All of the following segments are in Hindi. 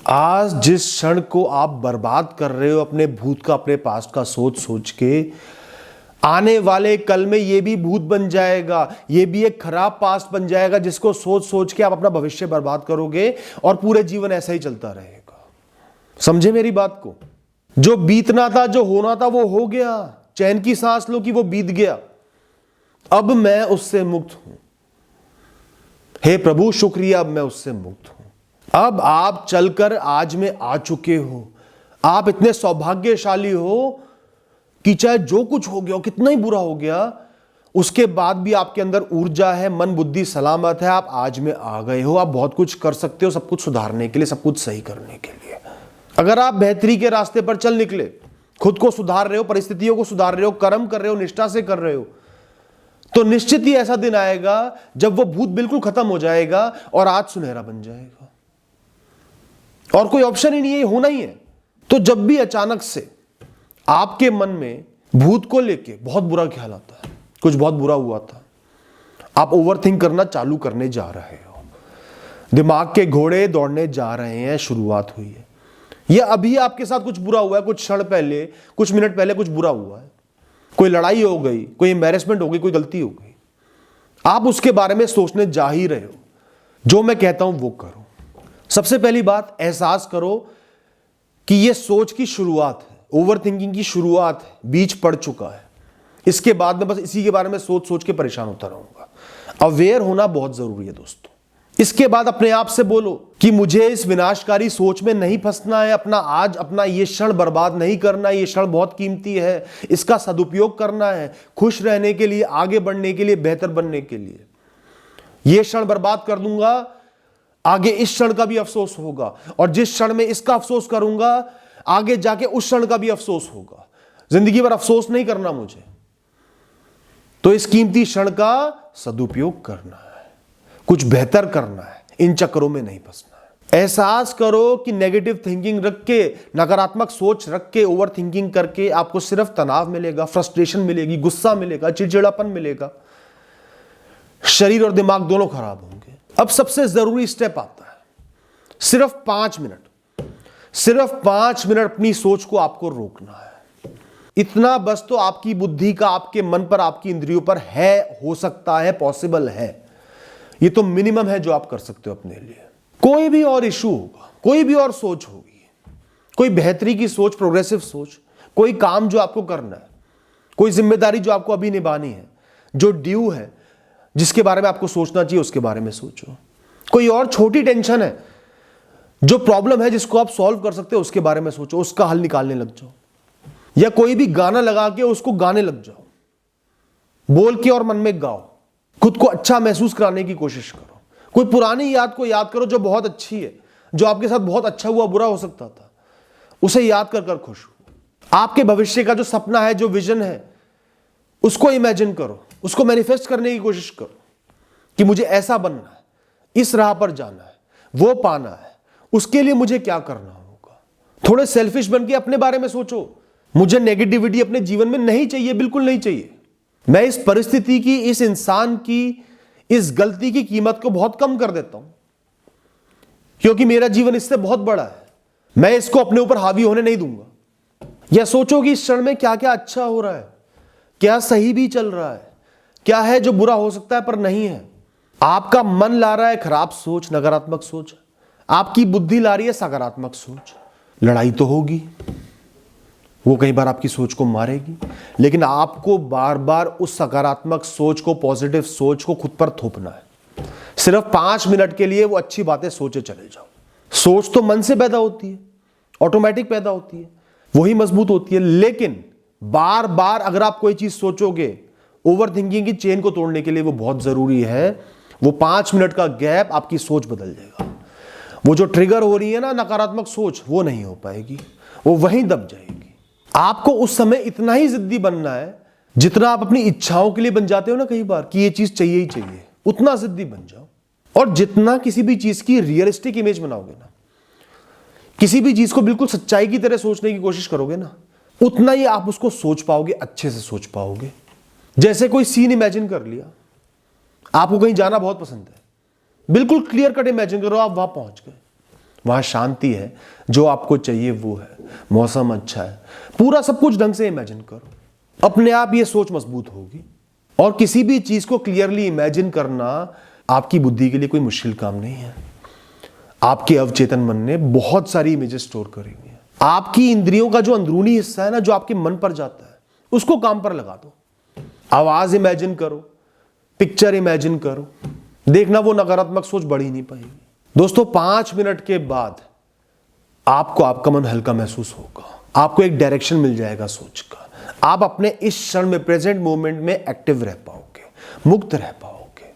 आज जिस क्षण को आप बर्बाद कर रहे हो अपने भूत का, अपने पास्ट का सोच सोच के, आने वाले कल में ये भी भूत बन जाएगा, ये भी एक खराब पास्ट बन जाएगा जिसको सोच सोच के आप अपना भविष्य बर्बाद करोगे और पूरे जीवन ऐसा ही चलता रहेगा। समझे मेरी बात को? जो बीतना था, जो होना था, वो हो गया। चैन की सांस लो कि वो बीत गया, अब मैं उससे मुक्त हूं। हे प्रभु शुक्रिया, अब मैं उससे मुक्त हूं। अब आप चलकर आज में आ चुके हो। आप इतने सौभाग्यशाली हो कि चाहे जो कुछ हो गया, कितना ही बुरा हो गया, उसके बाद भी आपके अंदर ऊर्जा है, मन बुद्धि सलामत है, आप आज में आ गए हो। आप बहुत कुछ कर सकते हो, सब कुछ सुधारने के लिए, सब कुछ सही करने के लिए। अगर आप बेहतरी के रास्ते पर चल निकले, खुद को सुधार रहे हो, परिस्थितियों को सुधार रहे हो, कर्म कर रहे हो, निष्ठा से कर रहे हो, तो निश्चित ही ऐसा दिन आएगा जब वो भूत बिल्कुल खत्म हो जाएगा और आज सुनहरा बन जाएगा। और कोई ऑप्शन ही नहीं है, होना ही है। तो जब भी अचानक से आपके मन में भूत को लेके बहुत बुरा ख्याल आता है, कुछ बहुत बुरा हुआ था, आप ओवरथिंक करना चालू करने जा रहे हो, दिमाग के घोड़े दौड़ने जा रहे हैं, शुरुआत हुई है, या अभी आपके साथ कुछ बुरा हुआ है, कुछ क्षण पहले, कुछ मिनट पहले कुछ बुरा हुआ है, कोई लड़ाई हो गई, कोई एम्बैरेसमेंट हो गई, कोई गलती हो गई, आप उसके बारे में सोचने जा ही रहे हो। जो मैं कहता हूं वो करो। सबसे पहली बात, एहसास करो कि यह सोच की शुरुआत है, ओवर थिंकिंग की शुरुआत है, बीज पड़ चुका है। इसके बाद में बस इसी के बारे में सोच सोच के परेशान होता रहूंगा। अवेयर होना बहुत जरूरी है दोस्तों। इसके बाद अपने आप से बोलो कि मुझे इस विनाशकारी सोच में नहीं फंसना है, अपना ये क्षण बर्बाद नहीं करना, ये क्षण बहुत कीमती है, इसका सदुपयोग करना है, खुश रहने के लिए, आगे बढ़ने के लिए, बेहतर बनने के लिए। ये क्षण बर्बाद कर दूंगा, आगे इस क्षण का भी अफसोस होगा, और जिस क्षण में इसका अफसोस करूंगा, आगे जाके उस क्षण का भी अफसोस होगा। जिंदगी भर अफसोस नहीं करना मुझे, तो इस कीमती क्षण का सदुपयोग करना है, कुछ बेहतर करना है, इन चक्करों में नहीं फंसना है। एहसास करो कि नेगेटिव थिंकिंग रख के, नकारात्मक सोच रख के, ओवर थिंकिंग करके आपको सिर्फ तनाव मिलेगा, फ्रस्ट्रेशन मिलेगी, गुस्सा मिलेगा, चिड़चिड़ापन मिलेगा, शरीर और दिमाग दोनों खराब होंगे। अब सबसे जरूरी स्टेप आता है, सिर्फ 5 मिनट, सिर्फ 5 मिनट अपनी सोच को आपको रोकना है। इतना बस तो आपकी बुद्धि का, आपके मन पर, आपकी इंद्रियों पर है, हो सकता है, पॉसिबल है। ये तो मिनिमम है जो आप कर सकते हो अपने लिए। कोई भी और इशू होगा, कोई भी और सोच होगी, कोई बेहतरी की सोच, प्रोग्रेसिव सोच, कोई काम जो आपको करना है, कोई जिम्मेदारी जो आपको अभी निभानी है, जो ड्यू है, जिसके बारे में आपको सोचना चाहिए उसके बारे में सोचो। कोई और छोटी टेंशन है, जो प्रॉब्लम है जिसको आप सॉल्व कर सकते हो उसके बारे में सोचो, उसका हल निकालने लग जाओ। या कोई भी गाना लगा के उसको गाने लग जाओ, बोल के और मन में गाओ, खुद को अच्छा महसूस कराने की कोशिश करो। कोई पुरानी याद को याद करो जो बहुत अच्छी है, जो आपके साथ बहुत अच्छा हुआ, बुरा हो सकता था, उसे याद कर कर खुश हो। आपके भविष्य का जो सपना है, जो विजन है, उसको इमेजिन करो, उसको मैनिफेस्ट करने की कोशिश करो कि मुझे ऐसा बनना है, इस राह पर जाना है, वो पाना है, उसके लिए मुझे क्या करना होगा। थोड़े सेल्फिश बन के अपने बारे में सोचो। मुझे नेगेटिविटी अपने जीवन में नहीं चाहिए, बिल्कुल नहीं चाहिए। मैं इस परिस्थिति की, इस इंसान की, इस गलती की कीमत को बहुत कम कर देता हूं, क्योंकि मेरा जीवन इससे बहुत बड़ा है। मैं इसको अपने ऊपर हावी होने नहीं दूंगा। या सोचो कि इस क्षण में क्या क्या अच्छा हो रहा है, क्या सही भी चल रहा है, क्या है जो बुरा हो सकता है पर नहीं है। आपका मन ला रहा है खराब सोच, नकारात्मक सोच, आपकी बुद्धि ला रही है सकारात्मक सोच। लड़ाई तो होगी, वो कई बार आपकी सोच को मारेगी, लेकिन आपको बार बार उस सकारात्मक सोच को, पॉजिटिव सोच को खुद पर थोपना है। सिर्फ 5 मिनट के लिए वो अच्छी बातें सोचे चले जाओ। सोच तो मन से पैदा होती है, ऑटोमेटिक पैदा होती है, वही मजबूत होती है। लेकिन बार बार अगर आप कोई चीज सोचोगे, ओवर थिंकिंग की चेन को तोड़ने के लिए वो बहुत जरूरी है। वो 5 मिनट का गैप आपकी सोच बदल जाएगा। वो जो ट्रिगर हो रही है ना नकारात्मक सोच, वो नहीं हो पाएगी, वो वहीं दब जाएगी। आपको उस समय इतना ही जिद्दी बनना है जितना आप अपनी इच्छाओं के लिए बन जाते हो ना कई बार, कि ये चीज चाहिए ही चाहिए, उतना जिद्दी बन जाओ। और जितना किसी भी चीज की रियलिस्टिक इमेज बनाओगे ना, किसी भी चीज को बिल्कुल सच्चाई की तरह सोचने की कोशिश करोगे ना, उतना ही आप उसको सोच पाओगे, अच्छे से सोच पाओगे। जैसे कोई सीन इमेजिन कर लिया, आपको कहीं जाना बहुत पसंद है, बिल्कुल क्लियर कट इमेजिन करो, आप वहां पहुंच गए, वहां शांति है, जो आपको चाहिए वो है, मौसम अच्छा है, पूरा सब कुछ ढंग से इमेजिन करो। अपने आप ये सोच मजबूत होगी। और किसी भी चीज को क्लियरली इमेजिन करना आपकी बुद्धि के लिए कोई मुश्किल काम नहीं है। आपके अवचेतन मन ने बहुत सारी इमेजेस स्टोर करी हुई है। आपकी इंद्रियों का जो अंदरूनी हिस्सा है ना, जो आपके मन पर जाता है, उसको काम पर लगा दो। आवाज इमेजिन करो, पिक्चर इमेजिन करो, देखना वो नकारात्मक सोच बढ़ ही नहीं पाएगी। दोस्तों 5 मिनट के बाद आपको आपका मन हल्का महसूस होगा, आपको एक डायरेक्शन मिल जाएगा सोच का। आप अपने इस क्षण में, प्रेजेंट मोमेंट में एक्टिव रह पाओगे, मुक्त रह पाओगे।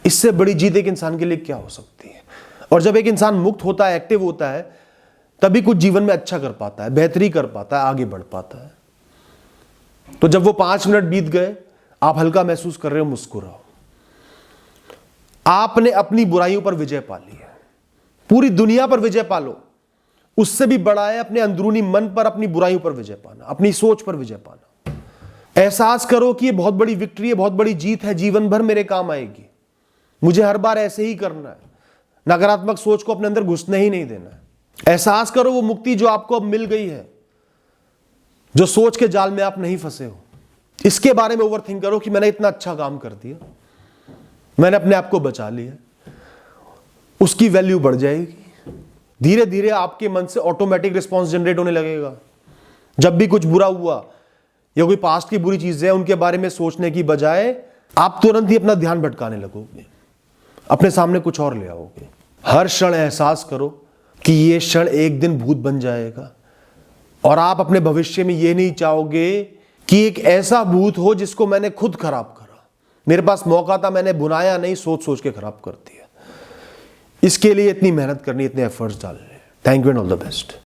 इससे बड़ी जीत एक इंसान के लिए क्या हो सकती है। और जब एक इंसान मुक्त होता है, एक्टिव होता है, तभी कुछ जीवन में अच्छा कर पाता है, बेहतरी कर पाता है, आगे बढ़ पाता है। तो जब वो 5 मिनट बीत गए, आप हल्का महसूस कर रहे हो, मुस्कुराओ। आपने अपनी बुराइयों पर विजय पा ली है, पूरी दुनिया पर विजय पालो। उससे भी बड़ा है अपने अंदरूनी मन पर, अपनी बुराइयों पर विजय पाना, अपनी सोच पर विजय पाना। एहसास करो कि ये बहुत बड़ी विक्ट्री है, बहुत बड़ी जीत है, जीवन भर मेरे काम आएगी। मुझे हर बार ऐसे ही करना है, नकारात्मक सोच को अपने अंदर घुसने ही नहीं देना है। एहसास करो वो मुक्ति जो आपको अब मिल गई है, जो सोच के जाल में आप नहीं फंसे हो। इसके बारे में ओवरथिंक करो कि मैंने इतना अच्छा काम कर दिया, मैंने अपने आप को बचा लिया। उसकी वैल्यू बढ़ जाएगी। धीरे धीरे आपके मन से ऑटोमेटिक रिस्पॉन्स जनरेट होने लगेगा। जब भी कुछ बुरा हुआ या कोई पास्ट की बुरी चीजें हैं, उनके बारे में सोचने की बजाय आप तुरंत ही अपना ध्यान भटकाने लगोगे, अपने सामने कुछ और ले आओगे। हर क्षण एहसास करो कि ये क्षण एक दिन भूत बन जाएगा। और आप अपने भविष्य में ये नहीं चाहोगे कि एक ऐसा भूत हो जिसको मैंने खुद खराब करा, मेरे पास मौका था, मैंने बुनाया नहीं, सोच सोच के खराब कर दिया। इसके लिए इतनी मेहनत करनी, इतने एफर्ट्स डालने। Thank you and all the best.